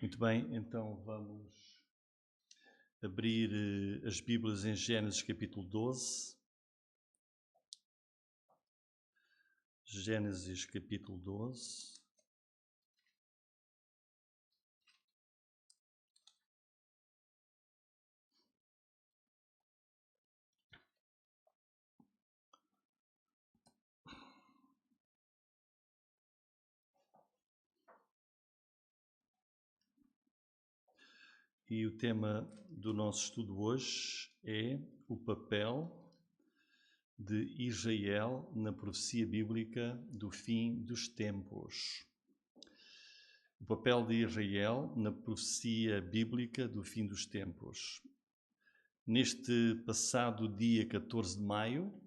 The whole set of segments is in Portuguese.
Muito bem, então vamos abrir as Bíblias em Gênesis capítulo 12. Gênesis capítulo 12. E o tema do nosso estudo hoje é o papel de Israel na profecia bíblica do fim dos tempos. O papel de Israel na profecia bíblica do fim dos tempos. Neste passado dia 14 de maio, ou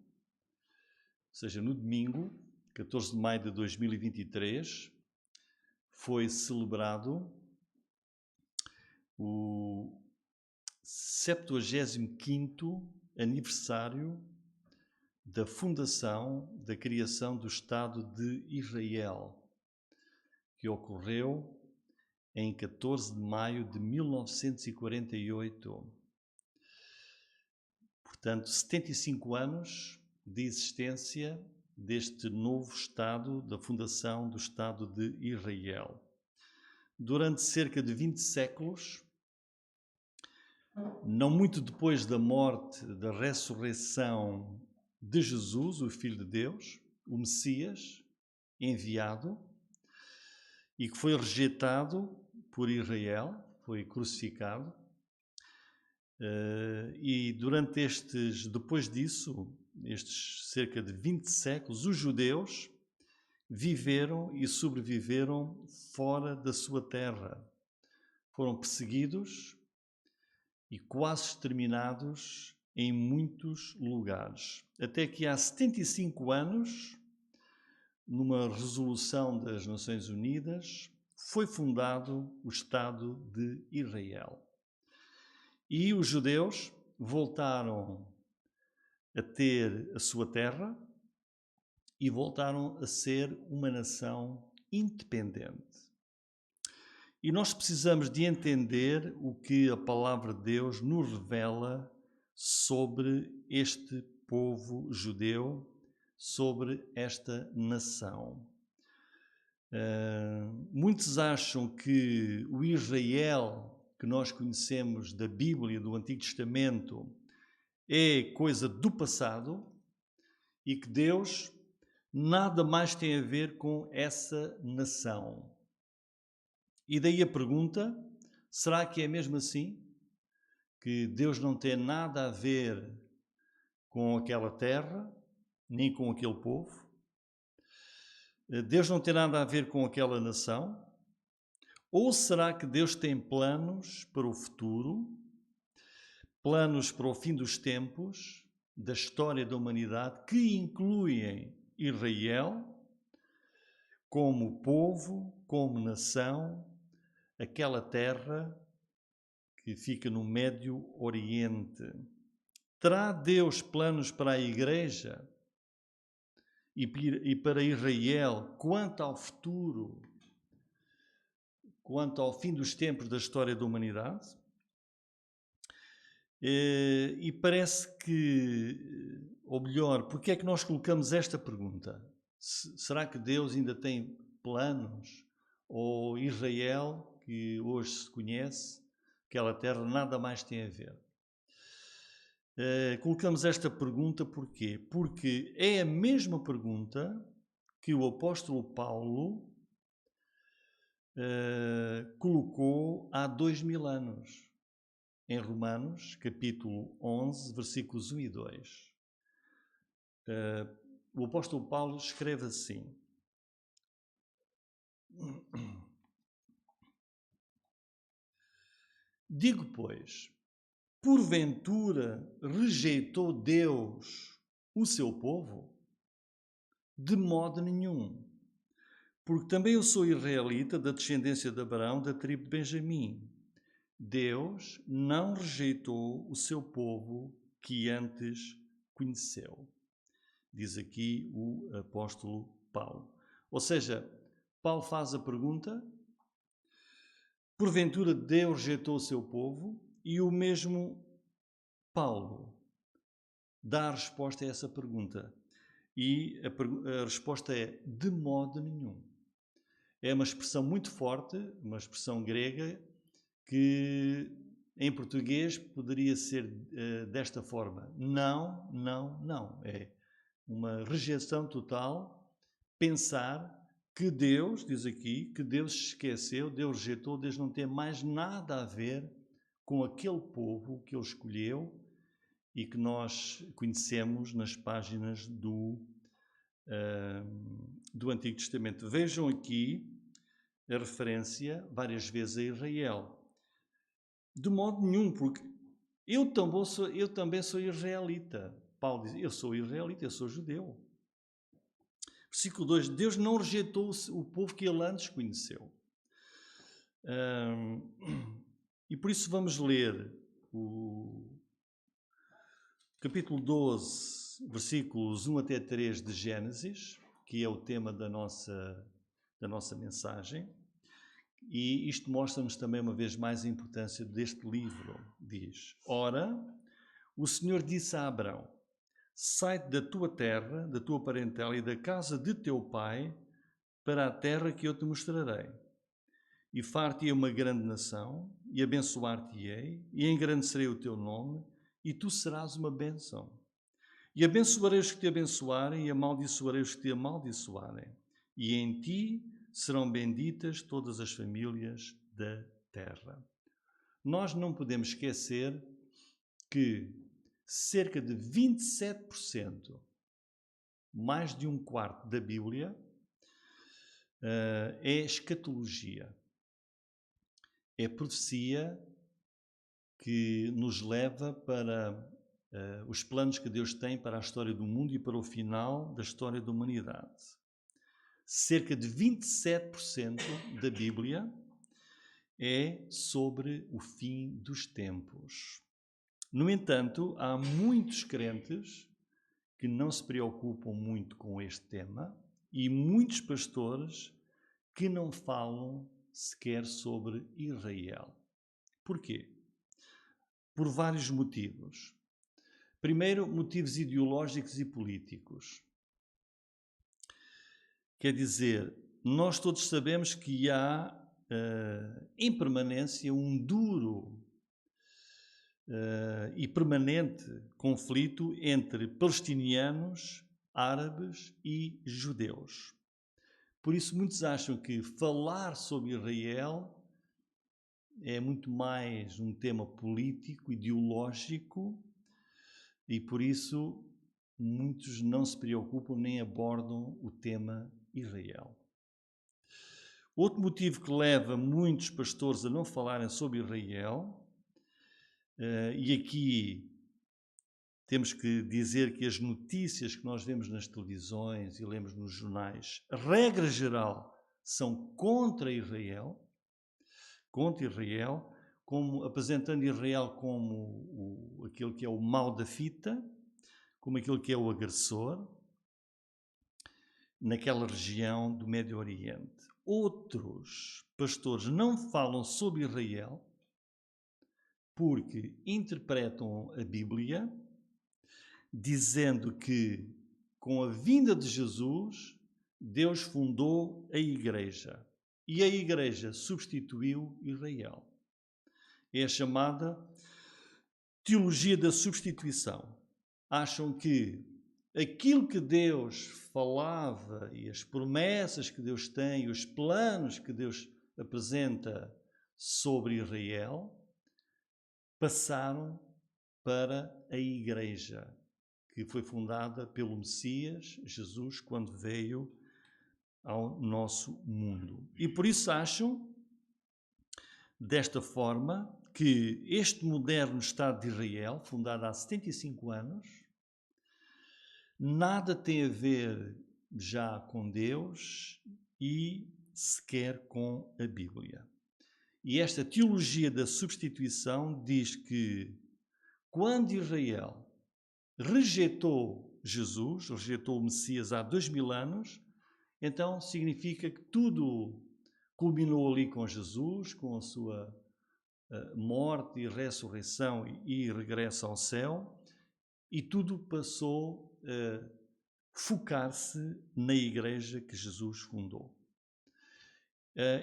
seja, no domingo, 14 de maio de 2023, foi celebrado o 75º aniversário da fundação, da criação do Estado de Israel, que ocorreu em 14 de maio de 1948. Portanto, 75 anos de existência deste novo Estado, da fundação do Estado de Israel. Durante cerca de 20 séculos, não muito depois da morte, da ressurreição de Jesus, o Filho de Deus, o Messias, enviado, e que foi rejeitado por Israel, foi crucificado. E durante depois disso, estes cerca de 20 séculos, os judeus viveram e sobreviveram fora da sua terra. Foram perseguidos e quase exterminados em muitos lugares. Até que há 75 anos, numa resolução das Nações Unidas, foi fundado o Estado de Israel. E os judeus voltaram a ter a sua terra e voltaram a ser uma nação independente. E nós precisamos de entender o que a palavra de Deus nos revela sobre este povo judeu, sobre esta nação. Muitos acham que o Israel que nós conhecemos da Bíblia, do Antigo Testamento, é coisa do passado e que Deus nada mais tem a ver com essa nação. E daí a pergunta, será que é mesmo assim? Que Deus não tem nada a ver com aquela terra, nem com aquele povo? Deus não tem nada a ver com aquela nação? Ou será que Deus tem planos para o futuro, planos para o fim dos tempos, da história da humanidade, que incluem Israel como povo, como nação, aquela terra que fica no Médio Oriente? Terá Deus planos para a Igreja e para Israel quanto ao futuro, quanto ao fim dos tempos da história da humanidade? E parece que, ou melhor, porque é que nós colocamos esta pergunta? Será que Deus ainda tem planos? Ou Israel, que hoje se conhece, aquela terra, nada mais tem a ver? Colocamos esta pergunta porquê? Porque é a mesma pergunta que o apóstolo Paulo colocou há 2000 anos, em Romanos, capítulo 11, versículos 1 e 2. O apóstolo Paulo escreve assim: Digo, pois, porventura rejeitou Deus o seu povo? De modo nenhum. Porque também eu sou israelita, da descendência de Abraão, da tribo de Benjamim. Deus não rejeitou o seu povo que antes conheceu. Diz aqui o apóstolo Paulo. Ou seja, Paulo faz a pergunta: Porventura Deus rejeitou o seu povo? E o mesmo Paulo dá a resposta a essa pergunta. E a resposta é: de modo nenhum. É uma expressão muito forte, uma expressão grega, que em português poderia ser desta forma: não, não, não. É uma rejeição total, pensar que Deus, diz aqui, que Deus se esqueceu, Deus rejeitou, Deus não tem mais nada a ver com aquele povo que Ele escolheu e que nós conhecemos nas páginas do Antigo Testamento. Vejam aqui a referência várias vezes a Israel. De modo nenhum, porque eu também sou israelita. Paulo diz: eu sou israelita, eu sou judeu. Versículo 2: Deus não rejeitou o povo que ele antes conheceu. E por isso vamos ler o capítulo 12, versículos 1 até 3 de Gênesis, que é o tema da nossa mensagem. E isto mostra-nos também uma vez mais a importância deste livro. Diz: Ora, o Senhor disse a Abrão: sai da tua terra, da tua parentela e da casa de teu pai, para a terra que eu te mostrarei. E far-te-ei uma grande nação, e abençoar-te-ei, e engrandecerei o teu nome, e tu serás uma bênção. E abençoarei os que te abençoarem, e amaldiçoarei os que te amaldiçoarem. E em ti serão benditas todas as famílias da terra. Nós não podemos esquecer que cerca de 27%, mais de um quarto da Bíblia, é escatologia. É profecia que nos leva para os planos que Deus tem para a história do mundo e para o final da história da humanidade. Cerca de 27% da Bíblia é sobre o fim dos tempos. No entanto, há muitos crentes que não se preocupam muito com este tema e muitos pastores que não falam sequer sobre Israel. Porquê? Por vários motivos. Primeiro, motivos ideológicos e políticos. Quer dizer, nós todos sabemos que há em permanência um duro e permanente conflito entre palestinianos, árabes e judeus. Por isso, muitos acham que falar sobre Israel é muito mais um tema político, ideológico, e por isso muitos não se preocupam nem abordam o tema Israel. Outro motivo que leva muitos pastores a não falarem sobre Israel, e aqui temos que dizer que as notícias que nós vemos nas televisões e lemos nos jornais, regra geral, são contra Israel, como apresentando Israel como aquele que é o mau da fita, como aquele que é o agressor, naquela região do Médio Oriente. Outros pastores não falam sobre Israel porque interpretam a Bíblia dizendo que, com a vinda de Jesus, Deus fundou a Igreja e a Igreja substituiu Israel. É a chamada teologia da substituição. Acham que aquilo que Deus falava e as promessas que Deus tem e os planos que Deus apresenta sobre Israel passaram para a Igreja, que foi fundada pelo Messias, Jesus, quando veio ao nosso mundo. E por isso acham, desta forma, que este moderno Estado de Israel, fundado há 75 anos, nada tem a ver já com Deus e sequer com a Bíblia. E esta teologia da substituição diz que quando Israel rejeitou Jesus, rejeitou o Messias há 2000 anos, então significa que tudo culminou ali com Jesus, com a sua morte e ressurreição e regresso ao céu, e tudo passou a focar-se na igreja que Jesus fundou.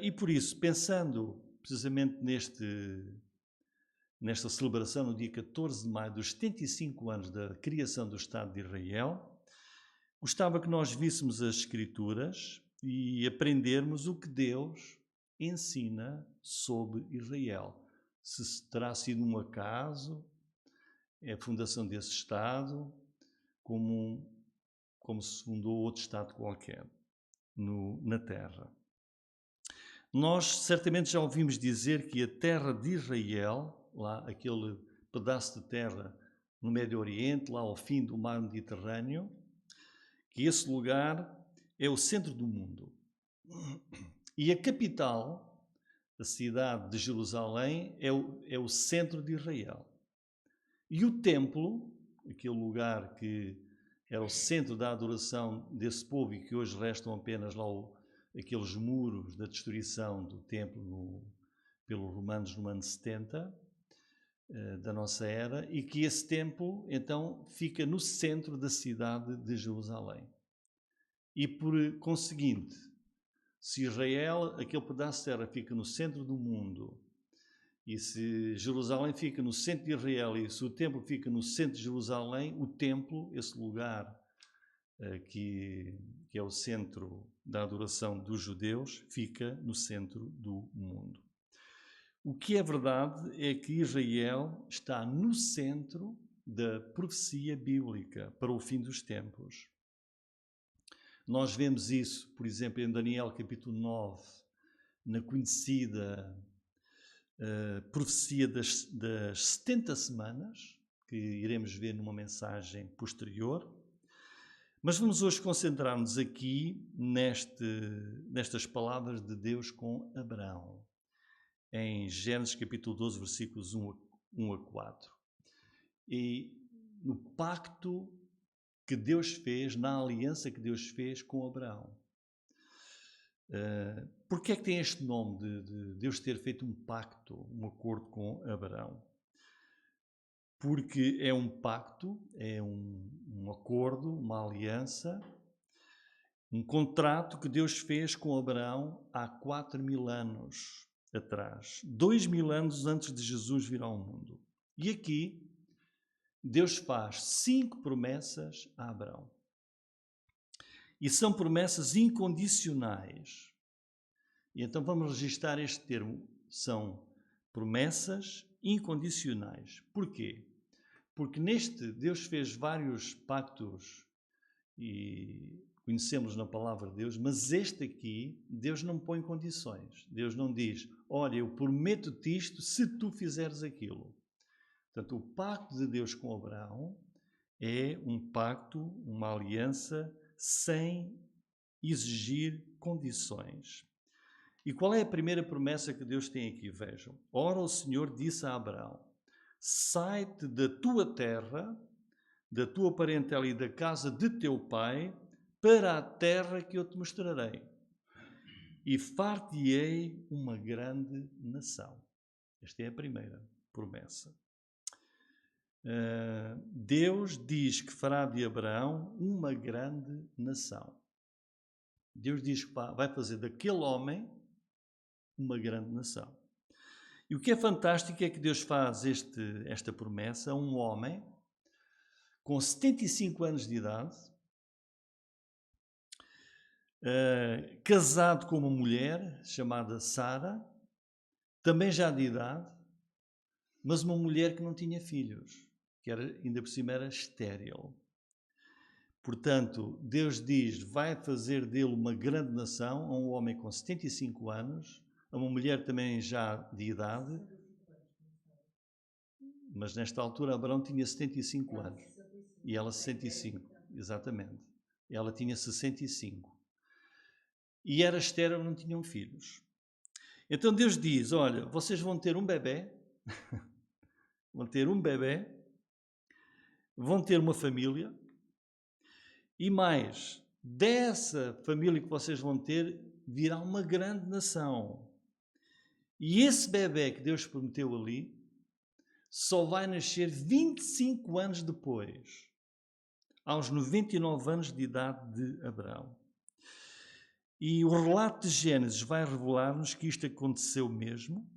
E por isso, pensando precisamente nesta celebração, no dia 14 de maio, dos 75 anos da criação do Estado de Israel, gostava que nós víssemos as Escrituras e aprendermos o que Deus ensina sobre Israel. Se terá sido um acaso, é a fundação desse Estado, como se fundou outro Estado qualquer na Terra. Nós certamente já ouvimos dizer que a terra de Israel, lá aquele pedaço de terra no Médio Oriente, lá ao fim do mar Mediterrâneo, que esse lugar é o centro do mundo. E a capital, a cidade de Jerusalém, é o centro de Israel. E o templo, aquele lugar que era o centro da adoração desse povo e que hoje restam apenas lá aqueles muros da destruição do templo pelos romanos no ano 70 da nossa era, e que esse templo então fica no centro da cidade de Jerusalém. E por conseguinte, se Israel, aquele pedaço de terra, fica no centro do mundo, e se Jerusalém fica no centro de Israel, e se o templo fica no centro de Jerusalém, o templo, esse lugar que é o centro da adoração dos judeus, fica no centro do mundo. O que é verdade é que Israel está no centro da profecia bíblica para o fim dos tempos. Nós vemos isso, por exemplo, em Daniel capítulo 9, na conhecida profecia das 70 semanas, que iremos ver numa mensagem posterior. Mas vamos hoje concentrar-nos aqui nestas palavras de Deus com Abraão, em Gênesis capítulo 12, versículos 1 a 4. E no pacto que Deus fez, na aliança que Deus fez com Abraão. Porquê é que tem este nome de Deus ter feito um pacto, um acordo com Abraão? Porque é um pacto, é um acordo, uma aliança, um contrato que Deus fez com Abraão há 4.000 anos atrás, 2.000 anos antes de Jesus vir ao mundo. E aqui Deus faz 5 promessas a Abraão. E são promessas incondicionais. E então vamos registrar este termo. São promessas incondicionais. Porquê? Porque Deus fez vários pactos e conhecemos na palavra de Deus, mas este aqui, Deus não põe condições. Deus não diz, olha, eu prometo-te isto se tu fizeres aquilo. Portanto, o pacto de Deus com Abraão é um pacto, uma aliança, sem exigir condições. E qual é a primeira promessa que Deus tem aqui? Vejam. Ora, o Senhor disse a Abraão, sai-te da tua terra, da tua parentela e da casa de teu pai, para a terra que eu te mostrarei. E far-te-ei uma grande nação. Esta é a primeira promessa. Deus diz que fará de Abraão uma grande nação. Deus diz que vai fazer daquele homem uma grande nação. E o que é fantástico é que Deus faz esta promessa a um homem com 75 anos de idade, casado com uma mulher chamada Sara, também já de idade, mas uma mulher que não tinha filhos, que ainda por cima era estéril. Portanto, Deus diz, vai fazer dele uma grande nação, a um homem com 75 anos, a uma mulher também já de idade, mas nesta altura Abraão tinha 75 anos e ela 65, exatamente. Ela tinha 65. E era estéril, não tinham filhos. Então Deus diz, olha, vocês vão ter um bebê, vão ter uma família, e mais, dessa família que vocês vão ter, virá uma grande nação. E esse bebé que Deus prometeu ali só vai nascer 25 anos depois, aos 99 anos de idade de Abraão. E o relato de Gênesis vai revelar-nos que isto aconteceu mesmo.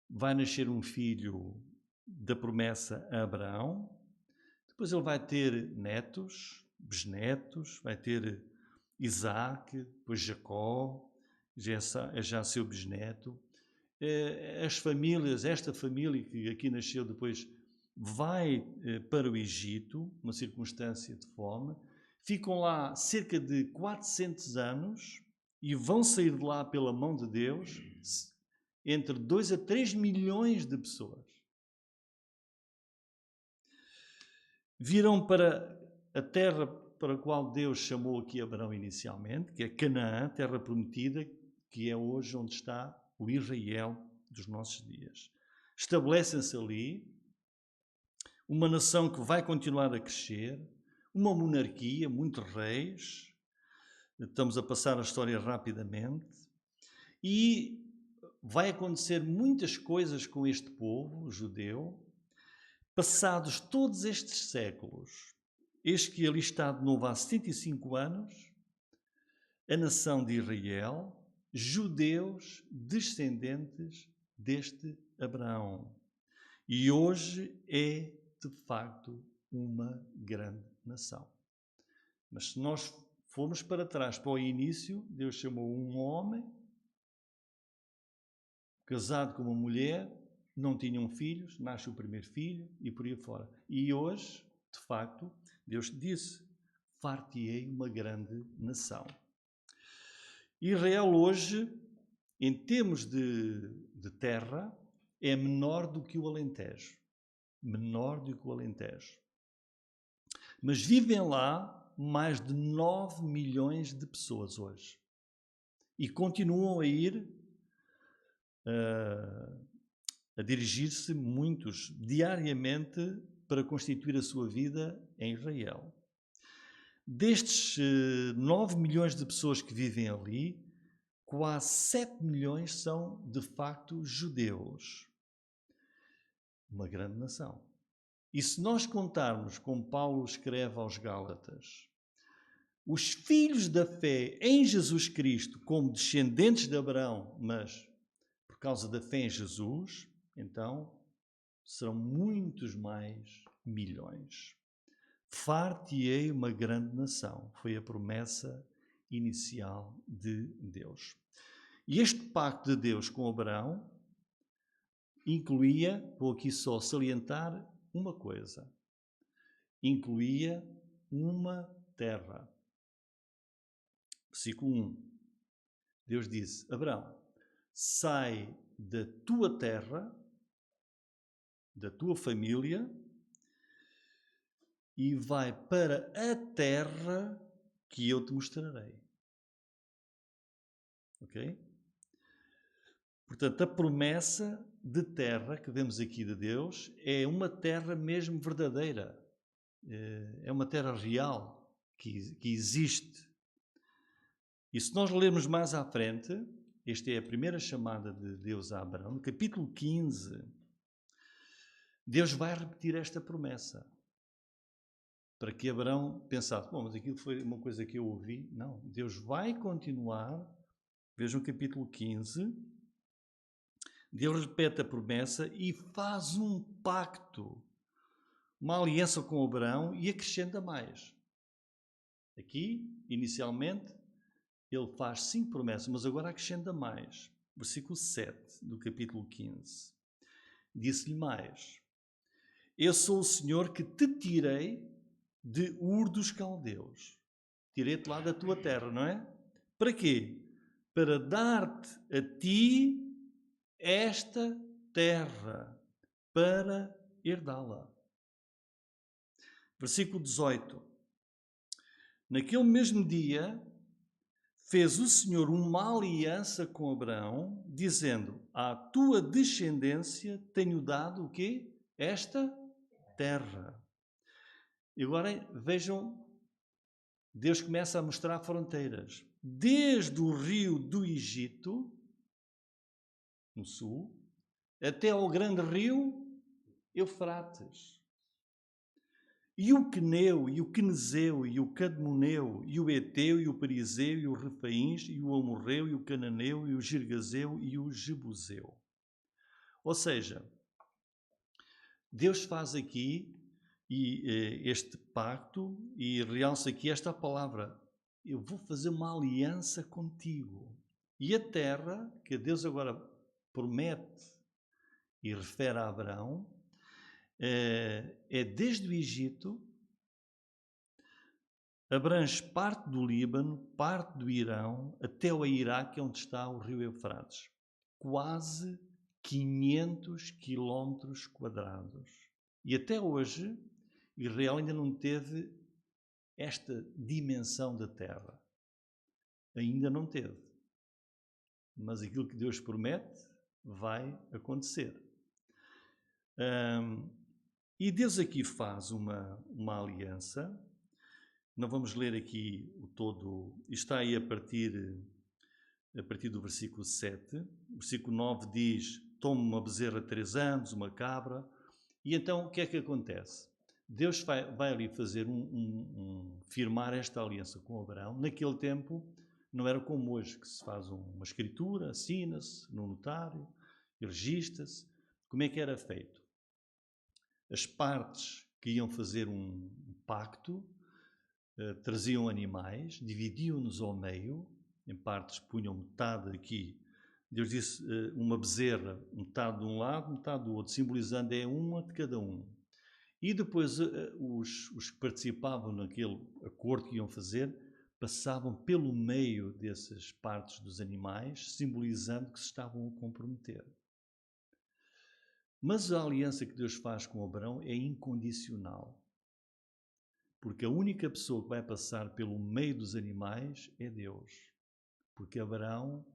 Vai nascer um filho da promessa a Abraão, depois ele vai ter netos, bisnetos, vai ter Isaac, depois Jacó, já seu bisneto. As famílias, esta família que aqui nasceu depois vai para o Egito, uma circunstância de fome, ficam lá cerca de 400 anos e vão sair de lá pela mão de Deus entre 2 a 3 milhões de pessoas. Viram para a terra para a qual Deus chamou aqui Abraão inicialmente, que é Canaã, terra prometida, que é hoje onde está o Israel dos nossos dias. Estabelecem-se ali uma nação que vai continuar a crescer, uma monarquia, muitos reis. Estamos a passar a história rapidamente. E vai acontecer muitas coisas com este povo judeu. Passados todos estes séculos, eis que ali está de novo há 75 anos, a nação de Israel, judeus descendentes deste Abraão. E hoje é, de facto, uma grande nação. Mas se nós formos para trás, para o início, Deus chamou um homem, casado com uma mulher, não tinham filhos, nasce o primeiro filho e por aí fora. E hoje, de facto, Deus disse, far-te-ei uma grande nação. Israel hoje, em termos de terra, é menor do que o Alentejo. Menor do que o Alentejo. Mas vivem lá mais de 9 milhões de pessoas hoje. E continuam a ir a dirigir-se muitos diariamente para constituir a sua vida em Israel. Destes 9 milhões de pessoas que vivem ali, quase 7 milhões são, de facto, judeus. Uma grande nação. E se nós contarmos, como Paulo escreve aos Gálatas, os filhos da fé em Jesus Cristo como descendentes de Abraão, mas por causa da fé em Jesus, então serão muitos mais milhões. Far-te-ei uma grande nação. Foi a promessa inicial de Deus. E este pacto de Deus com Abraão incluía, vou aqui só salientar uma coisa, incluía uma terra. Versículo 1. Deus disse, Abraão, sai da tua terra, da tua família, e vai para a terra que eu te mostrarei. Ok? Portanto, a promessa de terra que vemos aqui de Deus é uma terra mesmo verdadeira. É uma terra real que existe. E se nós lermos mais à frente, esta é a primeira chamada de Deus a Abraão, no capítulo 15, Deus vai repetir esta promessa. Para que Abraão pensasse, bom, mas aquilo foi uma coisa que eu ouvi. Não, Deus vai continuar. Vejam o capítulo 15. Deus repete a promessa e faz um pacto, uma aliança com Abraão e acrescenta mais. Aqui, inicialmente, ele faz 5 promessas, mas agora acrescenta mais. Versículo 7 do capítulo 15. Disse-lhe mais, eu sou o Senhor que te tirei de Ur dos Caldeus. Tirei-te lá da tua terra, não é? Para quê? Para dar-te a ti esta terra, para herdá-la. Versículo 18. Naquele mesmo dia, fez o Senhor uma aliança com Abraão, dizendo, à tua descendência tenho dado o quê? Esta terra. E agora vejam, Deus começa a mostrar fronteiras. desde o rio do Egito, no sul, até ao grande rio Eufrates. E o Queneu, e o Quenezeu, e o Cadmoneu, e o Eteu, e o Perizeu, e o Refaíns, e o Amorreu, e o Cananeu, e o Girgazeu, e o Jebuseu. Ou seja, Deus faz aqui este pacto e realça aqui esta palavra: eu vou fazer uma aliança contigo. E a terra que Deus agora promete e refere a Abraão é desde o Egito, abrange parte do Líbano, parte do Irão, até o Iraque, onde está o rio Eufrates. Quase 500 quilómetros quadrados. E até hoje, Israel ainda não teve esta dimensão da terra. Ainda não teve. Mas aquilo que Deus promete vai acontecer. E Deus aqui faz uma aliança. Não vamos ler aqui o todo. Está aí a partir do versículo 7. O versículo 9 diz: toma uma bezerra de 3 anos, uma cabra. E então o que é que acontece? Deus vai ali fazer firmar esta aliança com Abraão. Naquele tempo não era como hoje, que se faz uma escritura, assina-se no notário, registra-se. Como é que era feito? As partes que iam fazer um pacto traziam animais, dividiam-nos ao meio, em partes punham metade aqui. Deus disse uma bezerra, metade de um lado, metade do outro, simbolizando uma de cada um. E depois os que participavam naquele acordo que iam fazer passavam pelo meio dessas partes dos animais, simbolizando que se estavam a comprometer. Mas a aliança que Deus faz com Abraão é incondicional. Porque a única pessoa que vai passar pelo meio dos animais é Deus. Porque Abraão,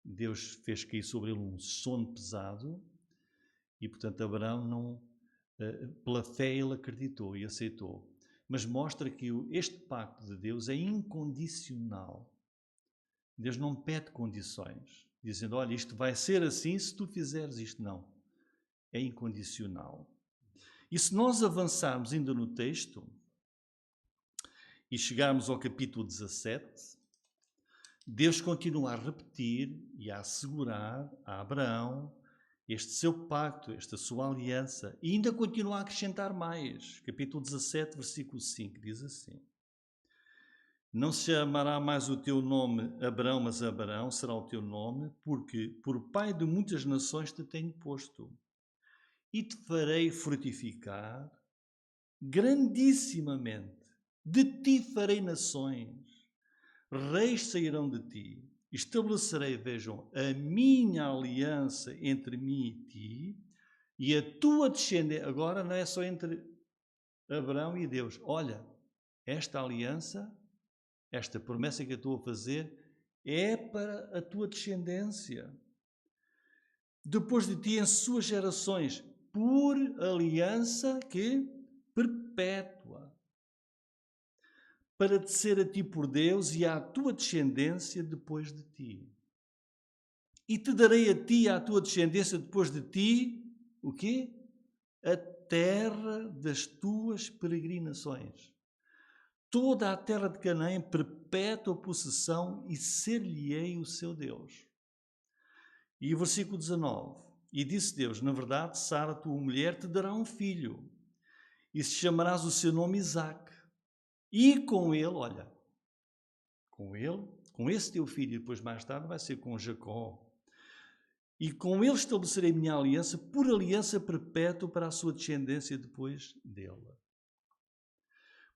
Deus fez cair sobre ele um sono pesado e, portanto, Abraão não, pela fé ele acreditou e aceitou. Mas mostra que este pacto de Deus é incondicional. Deus não pede condições, dizendo, olha, isto vai ser assim se tu fizeres isto. Não. É incondicional. E se nós avançarmos ainda no texto e chegarmos ao capítulo 17, Deus continua a repetir e a assegurar a Abraão este seu pacto, esta sua aliança, e ainda continua a acrescentar mais. Capítulo 17, versículo 5, diz assim: não se chamará mais o teu nome Abrão, mas Abraão será o teu nome, porque por pai de muitas nações te tenho posto. E te farei frutificar grandissimamente. De ti farei nações. Reis sairão de ti. Estabelecerei, vejam, a minha aliança entre mim e ti, e a tua descendência. Agora não é só entre Abraão e Deus. Olha, esta aliança, esta promessa que eu estou a fazer, é para a tua descendência. Depois de ti, em suas gerações, por aliança que perpétua, para te ser a ti por Deus e à tua descendência depois de ti. E te darei a ti e à tua descendência depois de ti, o quê? A terra das tuas peregrinações. Toda a terra de Canaã, perpétua possessão, e ser-lhe-ei o seu Deus. E o versículo 19. E disse Deus, na verdade, Sara, tua mulher, te dará um filho, e se chamarás o seu nome Isaque. E com ele, olha, com esse teu filho, e depois mais tarde vai ser com Jacó. E com ele estabelecerei minha aliança, por aliança perpétua para a sua descendência depois dele.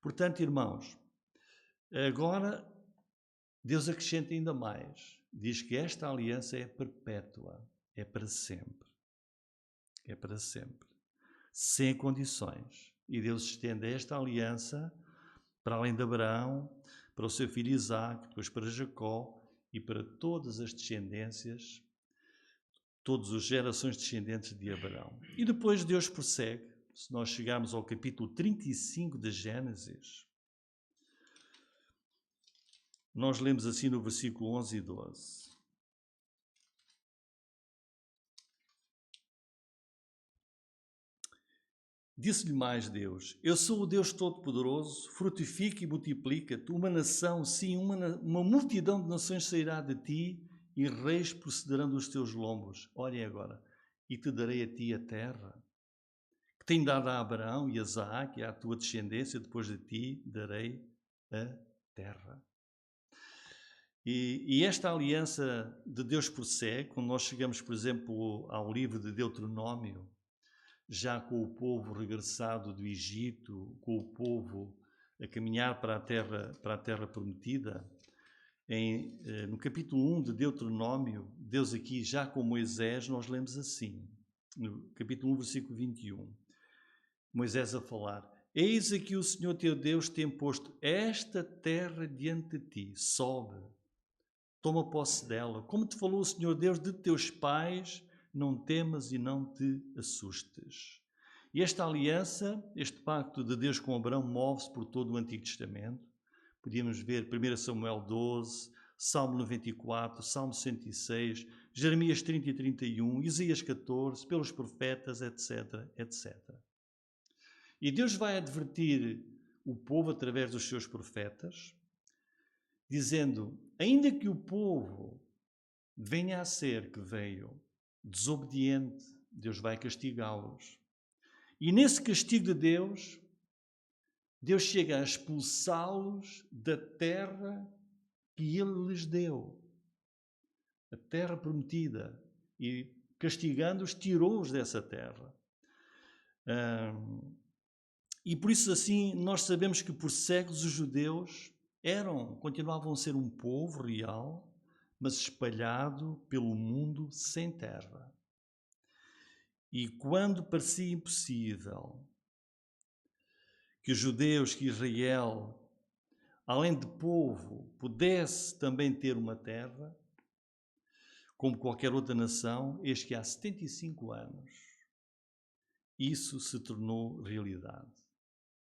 Portanto, irmãos, agora Deus acrescenta ainda mais. Diz que esta aliança é perpétua, é para sempre. É para sempre. Sem condições. E Deus estende esta aliança para além de Abraão, para o seu filho Isaque, depois para Jacó e para todas as descendências, todas as gerações descendentes de Abraão. E depois Deus prossegue, se nós chegarmos ao capítulo 35 de Gênesis, Nós lemos assim no versículo 11 e 12. Disse-lhe mais Deus: Eu sou o Deus Todo-Poderoso, frutifica e multiplica-te. Uma nação, sim, uma multidão de nações sairá de ti e reis procederão dos teus lombos. Olhem agora, e te darei a ti a terra, que tenho dado a Abraão e a Isaac e à tua descendência, depois de ti darei a terra. E esta aliança de Deus prossegue, quando nós chegamos, por exemplo, ao livro de Deuteronômio, já com o povo regressado do Egito, com o povo a caminhar para a terra prometida, no capítulo 1 de Deuteronômio, Deus aqui já com Moisés, nós lemos assim, no capítulo 1, versículo 21, Moisés a falar: Eis aqui o Senhor teu Deus tem posto esta terra diante de ti, sobe, toma posse dela, como te falou o Senhor Deus de teus pais, não temas e não te assustes. E esta aliança, este pacto de Deus com Abraão, move-se por todo o Antigo Testamento. Podíamos ver 1 Samuel 12, Salmo 94, Salmo 106, Jeremias 30 e 31, Isaías 14, pelos profetas, etc, etc. E Deus vai advertir o povo através dos seus profetas, dizendo: ainda que o povo venha a ser, que veio, desobediente, Deus vai castigá-los. E nesse castigo de Deus, Deus chega a expulsá-los da terra que Ele lhes deu, a terra prometida, e castigando-os, tirou-os dessa terra. E por isso assim, nós sabemos que por séculos os judeus continuavam a ser um povo real, mas espalhado pelo mundo sem terra. E quando parecia impossível que os judeus, que Israel, além de povo, pudesse também ter uma terra, como qualquer outra nação, eis que há 75 anos isso se tornou realidade.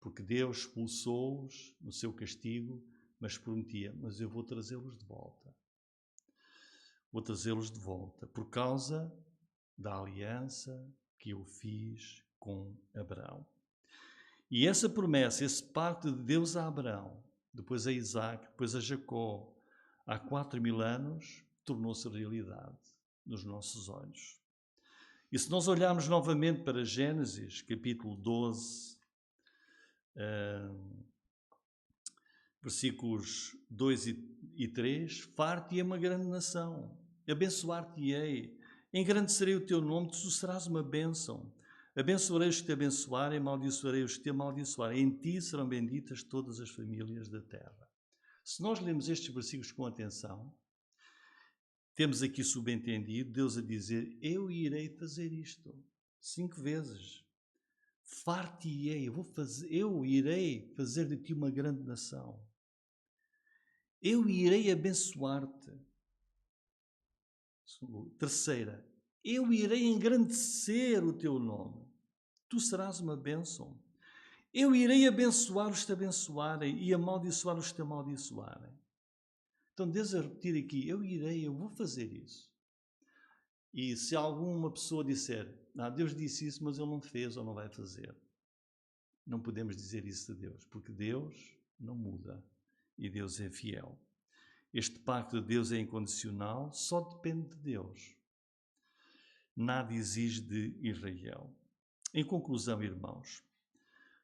Porque Deus expulsou-os no seu castigo, mas prometia: mas eu vou trazê-los de volta. Vou trazê-los de volta, por causa da aliança que eu fiz com Abraão. E essa promessa, esse pacto de Deus a Abraão, depois a Isaac, depois a Jacó, há 4.000 anos, tornou-se realidade nos nossos olhos. E se nós olharmos novamente para Gênesis, capítulo 12, versículos 2 e 3, far-te-ei uma grande nação, abençoar-te-ei, engrandecerei o teu nome, tu serás uma bênção. Abençoarei os que te abençoarem, amaldiçoarei os que te amaldiçoarem. Em ti serão benditas todas as famílias da terra. Se nós lemos estes versículos com atenção, temos aqui subentendido Deus a dizer: eu irei fazer isto 5 vezes. Far-te-ei, eu irei fazer de ti uma grande nação. Eu irei abençoar-te. Terceira, eu irei engrandecer o teu nome. Tu serás uma bênção. Eu irei abençoar os que te abençoarem e amaldiçoar os que te amaldiçoarem. Então, Deus a repetir aqui: eu vou fazer isso. E se alguma pessoa disser: Deus disse isso, mas Ele não fez ou não vai fazer, não podemos dizer isso de Deus, porque Deus não muda e Deus é fiel. Este pacto de Deus é incondicional, só depende de Deus. Nada exige de Israel. Em conclusão, irmãos,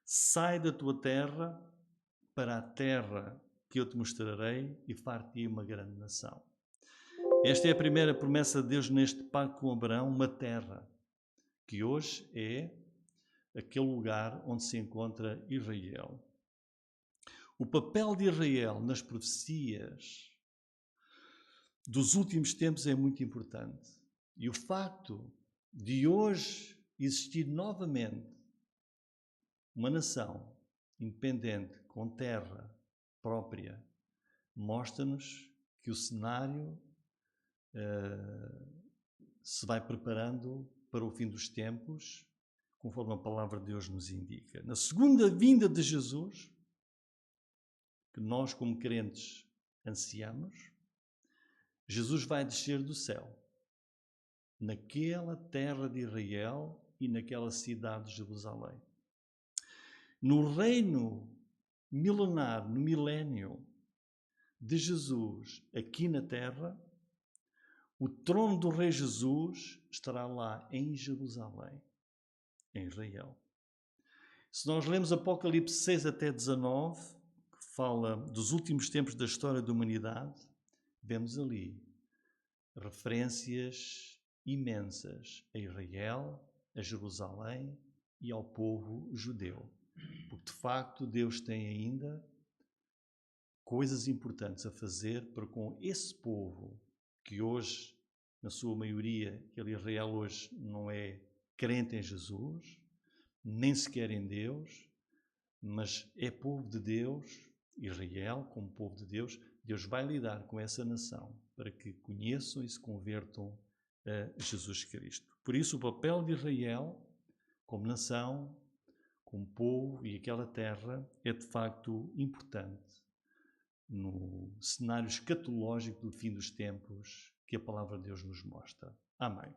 sai da tua terra para a terra que eu te mostrarei e far-te-ei uma grande nação. Esta é a primeira promessa de Deus neste pacto com Abraão, uma terra, que hoje é aquele lugar onde se encontra Israel. O papel de Israel nas profecias dos últimos tempos é muito importante. E o facto de hoje existir novamente uma nação independente, com terra própria, mostra-nos que o cenário se vai preparando para o fim dos tempos, conforme a palavra de Deus nos indica. Na segunda vinda de Jesus, que nós como crentes ancianos, Jesus vai descer do céu, naquela terra de Israel e naquela cidade de Jerusalém. No reino milenar, no milénio de Jesus aqui na terra, o trono do Rei Jesus estará lá em Jerusalém, em Israel. Se nós lemos Apocalipse 6 até 19, que fala dos últimos tempos da história da humanidade, vemos ali referências imensas a Israel, a Jerusalém e ao povo judeu. Porque, de facto, Deus tem ainda coisas importantes a fazer para com esse povo que hoje, na sua maioria, aquele Israel hoje não é crente em Jesus, nem sequer em Deus, mas é povo de Deus, Israel como povo de Deus. Deus vai lidar com essa nação para que conheçam e se convertam a Jesus Cristo. Por isso, o papel de Israel como nação, como povo e aquela terra é de facto importante no cenário escatológico do fim dos tempos que a palavra de Deus nos mostra. Amém.